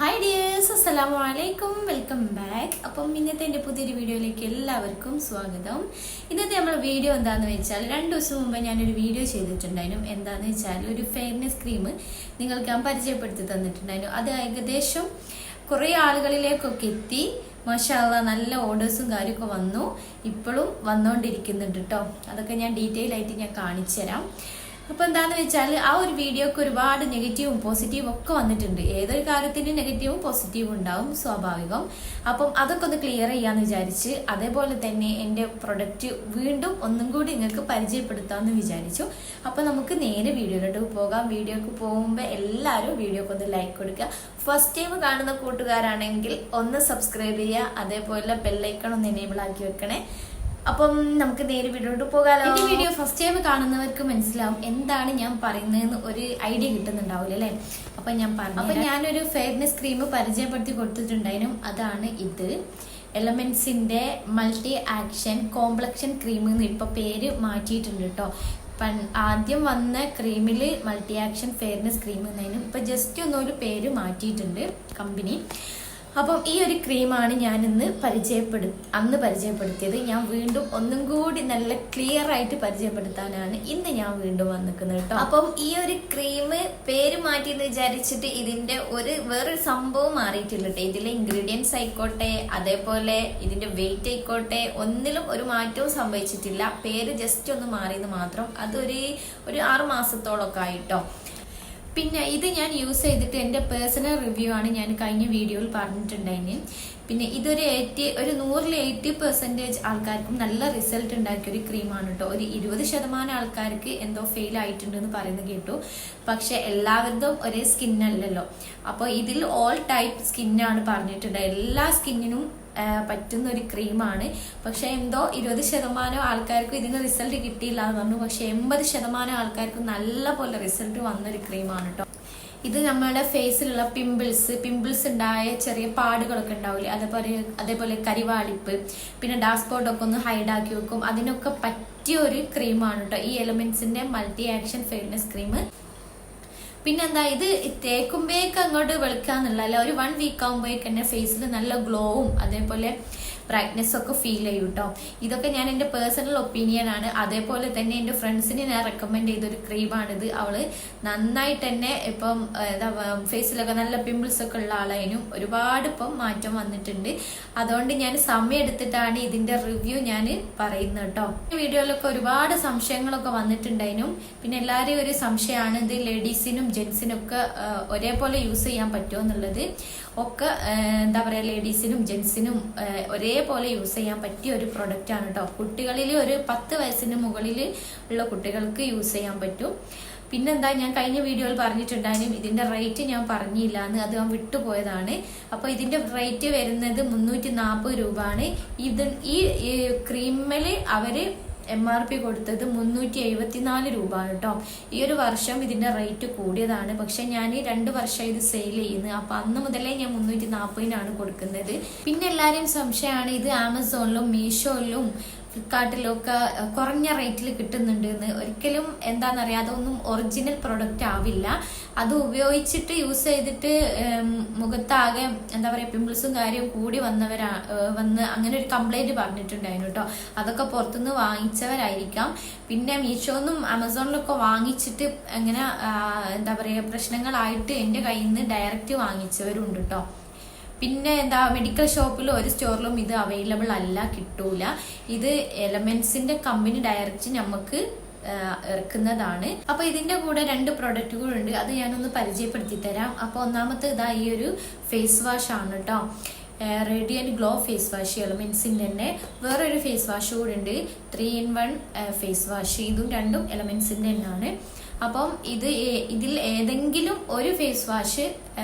Hi dears, അസ്സലാമു അലൈക്കും, welcome back. അപ്പം ഇന്നത്തെ എൻ്റെ പുതിയൊരു വീഡിയോയിലേക്ക് എല്ലാവർക്കും സ്വാഗതം. ഇന്നത്തെ നമ്മുടെ വീഡിയോ എന്താണെന്ന് വെച്ചാൽ 2 ദിവസം മുമ്പ് ഞാനൊരു വീഡിയോ ചെയ്തിട്ടുണ്ടായിരുന്നു. എന്താണെന്ന് വെച്ചാൽ ഒരു ഫെയർനെസ് ക്രീം നിങ്ങൾക്ക് ഞാൻ പരിചയപ്പെടുത്തി തന്നിട്ടുണ്ടായിരുന്നു. അത് ഏകദേശം കുറേ ആളുകളിലേക്കൊക്കെ എത്തി. മാഷാ അല്ലാഹ്, നല്ല ഓർഡേഴ്സും കാര്യമൊക്കെ വന്നു. ഇപ്പോഴും വന്നുകൊണ്ടിരിക്കുന്നുണ്ട് കേട്ടോ. അതൊക്കെ ഞാൻ ഡീറ്റെയിൽ ആയിട്ട് ഞാൻ കാണിച്ചു തരാം. അപ്പോൾ എന്താന്ന് വെച്ചാൽ ആ ഒരു വീഡിയോക്ക് ഒരുപാട് നെഗറ്റീവും പോസിറ്റീവും ഒക്കെ വന്നിട്ടുണ്ട്. ഏതൊരു കാര്യത്തിൻ്റെ നെഗറ്റീവും പോസിറ്റീവും ഉണ്ടാവും, സ്വാഭാവികം. അപ്പം അതൊക്കെ ഒന്ന് ക്ലിയർ ചെയ്യാമെന്ന് വിചാരിച്ച്, അതേപോലെ തന്നെ എൻ്റെ പ്രൊഡക്റ്റ് വീണ്ടും ഒന്നും കൂടി നിങ്ങൾക്ക് പരിചയപ്പെടുത്താമെന്ന് വിചാരിച്ചു. അപ്പോൾ നമുക്ക് നേരെ വീഡിയോയിലോട്ട് പോകാം. വീഡിയോക്ക് പോകുമ്പോൾ എല്ലാവരും വീഡിയോക്ക് ഒന്ന് ലൈക്ക് കൊടുക്കുക. ഫസ്റ്റ് ടൈം കാണുന്ന കൂട്ടുകാരാണെങ്കിൽ ഒന്ന് സബ്സ്ക്രൈബ് ചെയ്യുക, അതേപോലെ ബെല്ലൈക്കൺ ഒന്ന് എനേബിൾ ആക്കി വെക്കണേ. അപ്പം നമുക്ക് നേരെ വീഡിയോട്ട് പോകാലോ. ഈ വീഡിയോ ഫസ്റ്റ് ടൈം കാണുന്നവർക്ക് മനസ്സിലാവും എന്താണ് ഞാൻ പറയുന്നതെന്ന് ഒരു ഐഡിയ കിട്ടുന്നുണ്ടാവില്ല അല്ലേ. അപ്പൊ ഞാൻ പറഞ്ഞു. അപ്പൊ ഞാനൊരു ഫെയർനെസ് ക്രീം പരിചയപ്പെടുത്തി കൊടുത്തിട്ടുണ്ടായിരുന്നു. അതാണ് ഇത്. എലമെന്റ്സിന്റെ മൾട്ടി ആക്ഷൻ കോംപ്ലക്ഷൻ ക്രീം എന്ന് ഇപ്പൊ പേര് മാറ്റിയിട്ടുണ്ട് കേട്ടോ. ആദ്യം വന്ന ക്രീമില് മൾട്ടി ആക്ഷൻ ഫെയർനെസ് ക്രീം എന്നതിനും ഇപ്പൊ ജസ്റ്റ് ഒന്നൊരു പേര് മാറ്റിയിട്ടുണ്ട് കമ്പനി. അപ്പം ഈ ഒരു ക്രീമാണ് ഞാൻ അന്ന് പരിചയപ്പെടുത്തിയത്. ഞാൻ വീണ്ടും ഒന്നും കൂടി നല്ല ക്ലിയർ ആയിട്ട് പരിചയപ്പെടുത്താനാണ് ഇന്ന് ഞാൻ വീണ്ടും വന്നിരിക്കുന്നത് കേട്ടോ. അപ്പം ഈ ഒരു ക്രീം പേര് മാറ്റി എന്ന് വിചാരിച്ചിട്ട് ഇതിന്റെ വേറൊരു സംഭവം മാറിയിട്ടില്ല കേട്ടോ. ഇതിലെ ഇൻഗ്രീഡിയൻസ് ആയിക്കോട്ടെ, അതേപോലെ ഇതിന്റെ വെയിറ്റ് ആയിക്കോട്ടെ, ഒന്നിലും ഒരു മാറ്റവും സംഭവിച്ചിട്ടില്ല. പേര് ജസ്റ്റ് ഒന്ന് മാറിയെന്ന് മാത്രം. അതൊരു 6 മാസത്തോളമൊക്കെ ആയിട്ടോ. പിന്നെ ഇത് ഞാൻ യൂസ് ചെയ്തിട്ട് എൻ്റെ പേഴ്സണൽ റിവ്യൂ ആണ് ഞാൻ കഴിഞ്ഞ വീഡിയോയിൽ പറഞ്ഞിട്ടുണ്ടായിന്. പിന്നെ ഇതൊരു 100% ആൾക്കാർക്കും നല്ല റിസൾട്ട് ഉണ്ടാക്കിയ ഒരു ക്രീമാണ് കേട്ടോ. ഒരു 20% ആൾക്കാർക്ക് എന്തോ ഫെയിൽ ആയിട്ടുണ്ടെന്ന് പറയുന്നത് കേട്ടു. പക്ഷെ എല്ലാവരുടെയും ഒരേ സ്കിന്നല്ലല്ലോ. അപ്പോൾ ഇതിൽ ഓൾ ടൈപ്പ് സ്കിന്നാണ് പറഞ്ഞിട്ടുണ്ട്. എല്ലാ സ്കിന്നിനും പറ്റുന്ന ഒരു ക്രീമാണ്. പക്ഷെ എന്തോ 20% ആൾക്കാർക്ക് ഇതിന് റിസൾട്ട് കിട്ടിയില്ല എന്ന് പറഞ്ഞു. പക്ഷെ 80% ആൾക്കാർക്ക് നല്ല പോലെ റിസൾട്ട് വന്നൊരു ക്രീമാണ് കേട്ടോ. ഇത് നമ്മുടെ ഫേസിലുള്ള പിമ്പിൾസ് ഉണ്ടായ ചെറിയ പാടുകളൊക്കെ ഉണ്ടാവില്ലേ, അതേപോലെ കരിവാളിപ്പ്, പിന്നെ ഡാർക്ക് സ്പോട്ട് ഒക്കെ ഒന്ന് ഹൈഡ് ആക്കി വെക്കും. അതിനൊക്കെ പറ്റിയ ഒരു ക്രീമാണ് കേട്ടോ ഈ എലമെന്റ്സിന്റെ മൾട്ടി ആക്ഷൻ ഫെയർനെസ് ക്രീം. പിന്നെന്താ, ഇത് തേക്കുമ്പോഴേക്ക് അങ്ങോട്ട് വെളുക്കാന്നുള്ളതല്ല, ഒരു 1 വീക്ക് ആകുമ്പോഴേക്ക് തന്നെ ഫേസിൽ നല്ല ഗ്ലോവും അതേപോലെ ബ്രൈറ്റ്നെസ് ഒക്കെ ഫീൽ ചെയ്യും കേട്ടോ. ഇതൊക്കെ ഞാൻ എൻ്റെ പേഴ്സണൽ ഒപ്പീനിയൻ ആണ്. അതേപോലെ തന്നെ എൻ്റെ ഫ്രണ്ട്സിന് ഞാൻ റെക്കമെൻഡ് ചെയ്തൊരു ക്രീമാണിത്. അവള് നന്നായിട്ട് തന്നെ ഇപ്പം ഫേസിലൊക്കെ നല്ല പിമ്പിൾസ് ഒക്കെ ഉള്ള ആളായതിനും ഒരുപാട് ഇപ്പം മാറ്റം വന്നിട്ടുണ്ട്. അതുകൊണ്ട് ഞാൻ സമയം എടുത്തിട്ടാണ് ഇതിന്റെ റിവ്യൂ ഞാൻ പറയുന്നത് കേട്ടോ. ഈ വീഡിയോയിലൊക്കെ ഒരുപാട് സംശയങ്ങളൊക്കെ വന്നിട്ടുണ്ടായിരുന്നു. പിന്നെ എല്ലാവരെയും ഒരു സംശയമാണ് ഇത് ലേഡീസിനും ജെന്റ്സിനും ഒക്കെ ഒരേപോലെ യൂസ് ചെയ്യാൻ പറ്റുമോ എന്നുള്ളത്. ഒക്കെ എന്താ പറയാ, ലേഡീസിനും ജെന്റ്സിനും ഒരേപോലെ യൂസ് ചെയ്യാൻ പറ്റിയ ഒരു പ്രൊഡക്റ്റ് ആണ് കേട്ടോ. കുട്ടികളിൽ ഒരു 10 വയസ്സിന് മുകളിൽ ഉള്ള കുട്ടികൾക്ക് യൂസ് ചെയ്യാൻ പറ്റും. പിന്നെന്താ, ഞാൻ കഴിഞ്ഞ വീഡിയോയിൽ പറഞ്ഞിട്ടുണ്ടായിരുന്നു ഇതിന്റെ റേറ്റ് ഞാൻ പറഞ്ഞില്ല എന്ന്, അത് ഞാൻ വിട്ടുപോയതാണ്. അപ്പൊ ഇതിന്റെ റേറ്റ് വരുന്നത് 340 രൂപ ആണ്. ഈ ക്രീമില് അവര് MRP കൊടുത്തത് 374 രൂപ ആണ് കേട്ടോ. ഈ ഒരു വർഷം ഇതിന്റെ റേറ്റ് കൂടിയതാണ്. പക്ഷെ ഞാൻ 2 വർഷം ഇത് സെയിൽ ചെയ്യുന്നത്. അപ്പൊ അന്ന് മുതലേ ഞാൻ 340 കൊടുക്കുന്നത്. പിന്നെ എല്ലാവരെയും സംശയമാണ് ഇത് ആമസോണിലും മീഷോയിലും ഫ്ലിപ്കാർട്ടിലും ഒക്കെ കുറഞ്ഞ റേറ്റിൽ കിട്ടുന്നുണ്ട് എന്ന്. ഒരിക്കലും എന്താണെന്നറിയാം, അതൊന്നും ഒറിജിനൽ പ്രൊഡക്റ്റ് ആവില്ല. അത് ഉപയോഗിച്ചിട്ട് യൂസ് ചെയ്തിട്ട് മുഖത്താകെ എന്താ പറയാ പിമ്പിൾസും കാര്യവും കൂടി വന്ന് അങ്ങനെ ഒരു കംപ്ലൈന്റ് പറഞ്ഞിട്ടുണ്ടായിരുന്നു കേട്ടോ. അതൊക്കെ പുറത്തുനിന്ന് വാങ്ങിച്ചവരായിരിക്കാം. പിന്നെ മീഷോന്നും ആമസോണിലൊക്കെ വാങ്ങിച്ചിട്ട് അങ്ങനെ എന്താ പറയാ പ്രശ്നങ്ങളായിട്ട് എൻ്റെ കയ്യിൽ നിന്ന് ഡയറക്റ്റ് വാങ്ങിച്ചവരുണ്ട് കേട്ടോ. പിന്നെ എന്താ, മെഡിക്കൽ ഷോപ്പിലും ഒരു സ്റ്റോറിലും ഇത് അവൈലബിൾ അല്ല, കിട്ടൂല. ഇത് എലമെന്റ്സിന്റെ കമ്പനി ഡയറക്റ്റ് നമുക്ക് ഇറക്കുന്നതാണ്. അപ്പൊ ഇതിന്റെ കൂടെ 2 പ്രൊഡക്റ്റുകളുണ്ട്. അത് ഞാനൊന്ന് പരിചയപ്പെടുത്തി തരാം. അപ്പൊ ഒന്നാമത്തെ ഇതാ ഈ ഒരു ഫേസ് വാഷ് ആണ് കേട്ടോ. റേഡിയന്റ് ഗ്ലോ ഫേസ് വാഷ് എലമെന്റ്സിന്റെ തന്നെ. വേറൊരു ഫേസ് വാഷ് കൂടെ ഉണ്ട്, 3-in-1 ഫേസ് വാഷ്. ഇതും 2ഉം എലമെന്റ്സിന്റെ തന്നെയാണ്. അപ്പം ഇതിൽ ഏതെങ്കിലും ഒരു ഫേസ് വാഷ്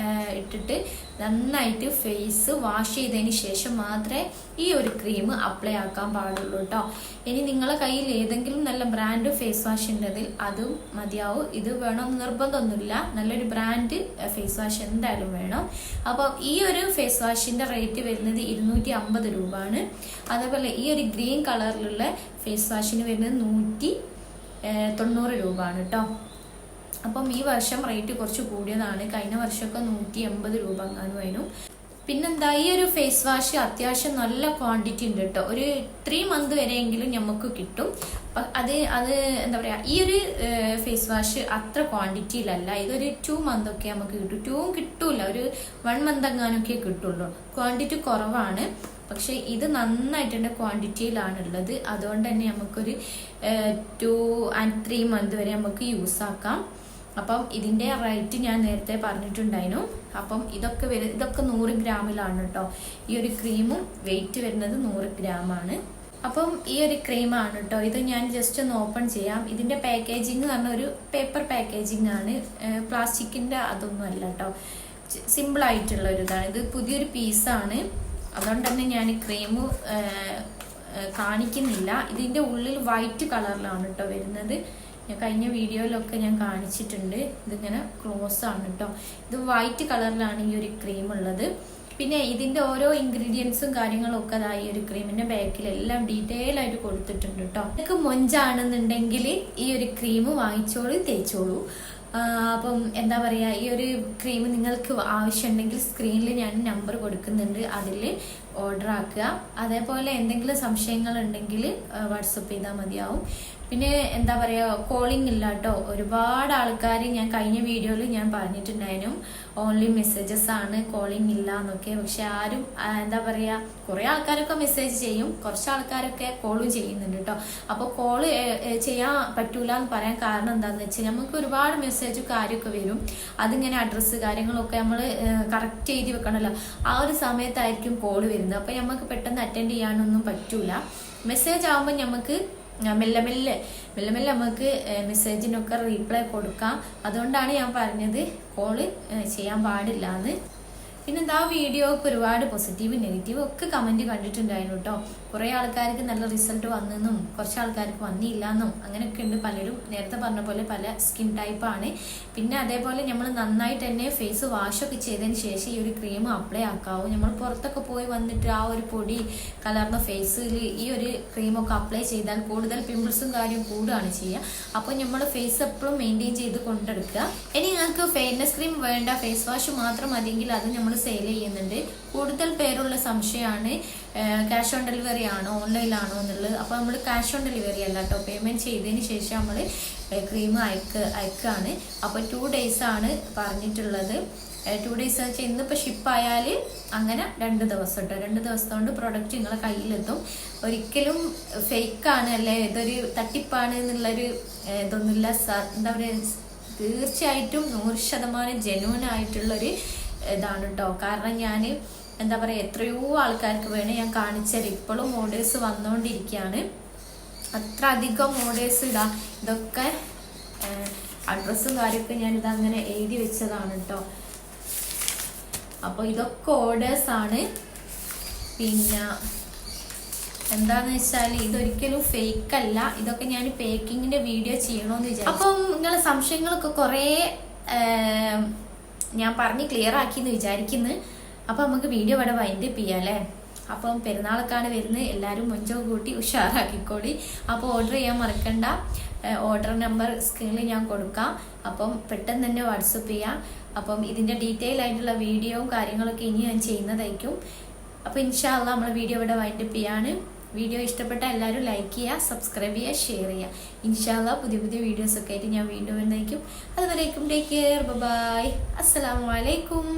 ഇട്ടിട്ട് നന്നായിട്ട് ഫേസ് വാഷ് ചെയ്തതിന് ശേഷം മാത്രമേ ഈ ഒരു ക്രീം അപ്ലൈ ആക്കാൻ പാടുള്ളൂ കേട്ടോ. ഇനി നിങ്ങളെ കയ്യിൽ ഏതെങ്കിലും നല്ല ബ്രാൻഡ് ഫേസ് വാഷ് ഉണ്ടെങ്കിൽ അതും മതിയാവും. ഇത് വേണം നിർബന്ധമൊന്നുമില്ല, നല്ലൊരു ബ്രാൻഡ് ഫേസ് വാഷ് എന്തായാലും വേണം. അപ്പം ഈ ഒരു ഫേസ് വാഷിന്റെ റേറ്റ് വരുന്നത് 250 രൂപ ആണ്. അതേപോലെ ഈ ഒരു ഗ്രീൻ കളറിലുള്ള ഫേസ് വാഷിന് വരുന്നത് 190 രൂപ ആണ് കേട്ടോ. അപ്പം ഈ വർഷം റേറ്റ് കുറച്ച് കൂടിയതാണ്. കഴിഞ്ഞ വർഷമൊക്കെ 180 രൂപ എങ്ങാനും അതിനും. പിന്നെന്താ, ഈ ഒരു ഫേസ് വാഷ് അത്യാവശ്യം നല്ല ക്വാണ്ടിറ്റി ഉണ്ട് കേട്ടോ. ഒരു 3 മന്ത് വരെയെങ്കിലും നമുക്ക് കിട്ടും. അത് എന്താ പറയാ, ഈ ഒരു ഫേസ് വാഷ് അത്ര ക്വാണ്ടിറ്റിയിലല്ല. ഇതൊരു 2 മന്ത് ഒക്കെ നമുക്ക് കിട്ടും. 2 കിട്ടൂല, ഒരു 1 മന്ത് എങ്ങാനൊക്കെ കിട്ടുള്ളൂ. ക്വാണ്ടിറ്റി കുറവാണ്. പക്ഷെ ഇത് നന്നായിട്ടുണ്ട്, ക്വാണ്ടിറ്റിയിലാണുള്ളത്. അതുകൊണ്ട് തന്നെ നമുക്കൊരു 2 and 3 മന്ത് വരെ നമുക്ക് യൂസ് ആക്കാം. അപ്പം ഇതിന്റെ റേറ്റ് ഞാൻ നേരത്തെ പറഞ്ഞിട്ടുണ്ടായിരുന്നു. അപ്പം ഇതൊക്കെ 100 ഗ്രാമിലാണ് കേട്ടോ. ഈ ഒരു ക്രീമും വെയിറ്റ് വരുന്നത് 100 ഗ്രാമാണ്. അപ്പം ഈ ഒരു ക്രീമാണ് കേട്ടോ. ഇത് ഞാൻ ജസ്റ്റ് ഒന്ന് ഓപ്പൺ ചെയ്യാം. ഇതിന്റെ പാക്കേജിങ് പറഞ്ഞ ഒരു പേപ്പർ പാക്കേജിങ് ആണ്, പ്ലാസ്റ്റിക്കിന്റെ അതൊന്നും അല്ല കേട്ടോ. സിമ്പിൾ ആയിട്ടുള്ള ഒരു ഇതാണ്. ഇത് പുതിയൊരു പീസാണ്, അതുകൊണ്ട് തന്നെ ഞാൻ ക്രീം കാണിക്കുന്നില്ല. ഇതിന്റെ ഉള്ളിൽ വൈറ്റ് കളറിലാണ് കേട്ടോ വരുന്നത്. കഴിഞ്ഞ വീഡിയോയിലൊക്കെ ഞാൻ കാണിച്ചിട്ടുണ്ട്. ഇതിങ്ങനെ ക്ലോസ് ആണ് കേട്ടോ. ഇത് വൈറ്റ് കളറിലാണ് ഈ ഒരു ക്രീം ഉള്ളത്. പിന്നെ ഇതിന്റെ ഓരോ ഇൻഗ്രീഡിയൻസും കാര്യങ്ങളും ഒക്കെ ഈ ഒരു ക്രീമിന്റെ ബാക്കിൽ എല്ലാം ഡീറ്റെയിൽ ആയിട്ട് കൊടുത്തിട്ടുണ്ട് കേട്ടോ. നിങ്ങൾക്ക് മൊഞ്ചാണെന്നുണ്ടെങ്കിൽ ഈ ഒരു ക്രീം വാങ്ങിച്ചോളൂ, തേച്ചോളൂ. അപ്പം എന്താ പറയാ, ഈ ഒരു ക്രീം നിങ്ങൾക്ക് ആവശ്യമുണ്ടെങ്കിൽ സ്ക്രീനിൽ ഞാൻ നമ്പർ കൊടുക്കുന്നുണ്ട്, അതിൽ ഓർഡർ ആക്കുക. അതേപോലെ എന്തെങ്കിലും സംശയങ്ങൾ ഉണ്ടെങ്കിൽ വാട്സപ്പ് ചെയ്താൽ മതിയാവും. പിന്നെ എന്താ പറയാ, കോളിംഗ് ഇല്ല കേട്ടോ. ഒരുപാട് ആൾക്കാർ ഞാൻ കഴിഞ്ഞ വീഡിയോയിൽ ഞാൻ പറഞ്ഞിട്ടുണ്ടായിരുന്നു ഓൺലി മെസ്സേജസ് ആണ്, കോളിംഗ് ഇല്ല എന്നൊക്കെ. പക്ഷെ ആരും എന്താ പറയാ, കുറെ ആൾക്കാരൊക്കെ മെസ്സേജ് ചെയ്യും, കുറച്ച് ആൾക്കാരൊക്കെ കോളും ചെയ്യുന്നുണ്ട് കേട്ടോ. അപ്പോൾ കോള് ചെയ്യാൻ പറ്റൂല എന്ന് പറയാൻ കാരണം എന്താന്ന് വെച്ചാൽ, നമുക്ക് ഒരുപാട് മെസ്സേജ് കാര്യമൊക്കെ വരും. അതിങ്ങനെ അഡ്രസ്സ് കാര്യങ്ങളൊക്കെ നമ്മൾ കറക്റ്റ് എഴുതി വെക്കണമല്ലോ. ആ ഒരു സമയത്തായിരിക്കും കോള് വരുന്നത്. അപ്പൊ നമുക്ക് പെട്ടെന്ന് അറ്റൻഡ് ചെയ്യാനൊന്നും പറ്റൂല. മെസ്സേജ് ആവുമ്പോൾ നമുക്ക് മെല്ലെ മെല്ലെ നമുക്ക് മെസ്സേജിനൊക്കെ റീപ്ലൈ കൊടുക്കാം. അതുകൊണ്ടാണ് ഞാൻ പറഞ്ഞത് കോള് ചെയ്യാൻ പാടില്ല എന്ന്. പിന്നെ എന്താ, വീഡിയോക്ക് ഒരുപാട് പോസിറ്റീവ് നെഗറ്റീവ് ഒക്കെ കമന്റ് കണ്ടിട്ടുണ്ടായിരുന്നു കേട്ടോ. കുറെ ആൾക്കാർക്ക് നല്ല റിസൾട്ട് വന്നെന്നും കുറച്ച് ആൾക്കാർക്ക് വന്നില്ല എന്നും അങ്ങനെയൊക്കെ ഉണ്ട്. പലരും നേരത്തെ പറഞ്ഞ പോലെ പല സ്കിൻ ടൈപ്പ് ആണ്. പിന്നെ അതേപോലെ നമ്മൾ നന്നായിട്ട് തന്നെ ഫേസ് വാഷൊക്കെ ചെയ്തതിന് ശേഷം ഈ ഒരു ക്രീം അപ്ലൈ ആക്കാവും. നമ്മൾ പുറത്തൊക്കെ പോയി വന്നിട്ട് ആ ഒരു പൊടി കലർന്ന ഫേസിൽ ഈ ഒരു ക്രീമൊക്കെ അപ്ലൈ ചെയ്താൽ കൂടുതൽ പിമ്പിൾസും കാര്യം കൂടുകയാണ് ചെയ്യുക. അപ്പോൾ നമ്മൾ ഫേസ് എപ്പോഴും മെയിൻറ്റെയിൻ ചെയ്ത് കൊണ്ടെടുക്കുക. ഇനി നിങ്ങൾക്ക് ഫെയർനെസ് ക്രീം വേണ്ട, ഫേസ് വാഷ് മാത്രം മതിയെങ്കിൽ അത് നമ്മൾ സെയിൽ ചെയ്യുന്നുണ്ട്. കൂടുതൽ പേരുള്ള സംശയമാണ് ക്യാഷ് ഓൺ ഡെലിവറി ആണോ ഓൺലൈനിലാണോ എന്നുള്ളത്. അപ്പോൾ നമ്മൾ ക്യാഷ് ഓൺ ഡെലിവറി അല്ല കേട്ടോ. പേയ്മെന്റ് ചെയ്തതിന് ശേഷം നമ്മൾ ക്രീം അയക്കാണ്. അപ്പോൾ 2 days ആണ് പറഞ്ഞിട്ടുള്ളത്. 2 days വെച്ചാൽ ഇന്നിപ്പോൾ ഷിപ്പായാൽ അങ്ങനെ 2 ദിവസം കേട്ടോ. 2 ദിവസം കൊണ്ട് പ്രൊഡക്റ്റ് നിങ്ങളെ കയ്യിലെത്തും. ഒരിക്കലും ഫേക്കാണ് അല്ലെ ഇതൊരു തട്ടിപ്പാണ് എന്നുള്ളൊരു ഇതൊന്നുമില്ല. എന്താ പറയുക, തീർച്ചയായിട്ടും 100% ജെന്യൂൻ ആയിട്ടുള്ളൊരു ഇതാണ് കേട്ടോ. കാരണം ഞാൻ എന്താ പറയുക, എത്രയോ ആൾക്കാർക്ക് വേണേ ഞാൻ കാണിച്ചാൽ ഇപ്പോഴും ഓർഡേഴ്സ് വന്നുകൊണ്ടിരിക്കുകയാണ്. അത്ര അധികം ഓർഡേഴ്സ് ഇതൊക്കെ അഡ്രസ്സും കാര്യമൊക്കെ ഞാൻ ഇതങ്ങനെ എഴുതി വെച്ചതാണ് കേട്ടോ. അപ്പോൾ ഇതൊക്കെ ഓർഡേഴ്സ് ആണ്. പിന്നെ എന്താന്ന് വെച്ചാൽ ഇതൊരിക്കലും ഫേക്ക് അല്ല. ഇതൊക്കെ ഞാൻ പേക്കിങ്ങിന്റെ വീഡിയോ ചെയ്യണമെന്ന് വിചാരിച്ചു. അപ്പം നിങ്ങളെ സംശയങ്ങളൊക്കെ കുറേ ഞാൻ പറഞ്ഞ് ക്ലിയർ ആക്കിയെന്ന് വിചാരിക്കുന്നു. അപ്പം നമുക്ക് വീഡിയോ ഇവിടെ വൈൻഡപ്പ് ചെയ്യാം അല്ലേ. അപ്പം പെരുന്നാളൊക്കെയാണ് വരുന്നത്, എല്ലാവരും മൊഞ്ചോ കൂട്ടി ഉഷാറാക്കിക്കോളി. അപ്പോൾ ഓർഡർ ചെയ്യാൻ മറക്കണ്ട. ഓർഡർ നമ്പർ സ്ക്രീനിൽ ഞാൻ കൊടുക്കാം. അപ്പം പെട്ടെന്ന് തന്നെ വാട്സപ്പ് ചെയ്യാം. അപ്പം ഇതിൻ്റെ ഡീറ്റെയിൽ ആയിട്ടുള്ള വീഡിയോയും കാര്യങ്ങളൊക്കെ ഇനി ഞാൻ ചെയ്യുന്നതായിരിക്കും. അപ്പോൾ ഇൻഷാ അല്ലാഹ് നമ്മൾ വീഡിയോ ഇവിടെ വൈൻഡപ്പ് ചെയ്യാണ്. വീഡിയോ ഇഷ്ടപ്പെട്ട എല്ലാവരും ലൈക്ക് ചെയ്യുക, സബ്സ്ക്രൈബ് ചെയ്യുക, ഷെയർ ചെയ്യുക. ഇൻഷാ അല്ലാഹ് പുതിയ വീഡിയോസൊക്കെ ആയിട്ട് ഞാൻ വീണ്ടും വരുന്നതായിരിക്കും. അതുവരേക്കും ടേക്ക് കെയർ, ബൈ, അസ്സലാമു അലൈക്കും.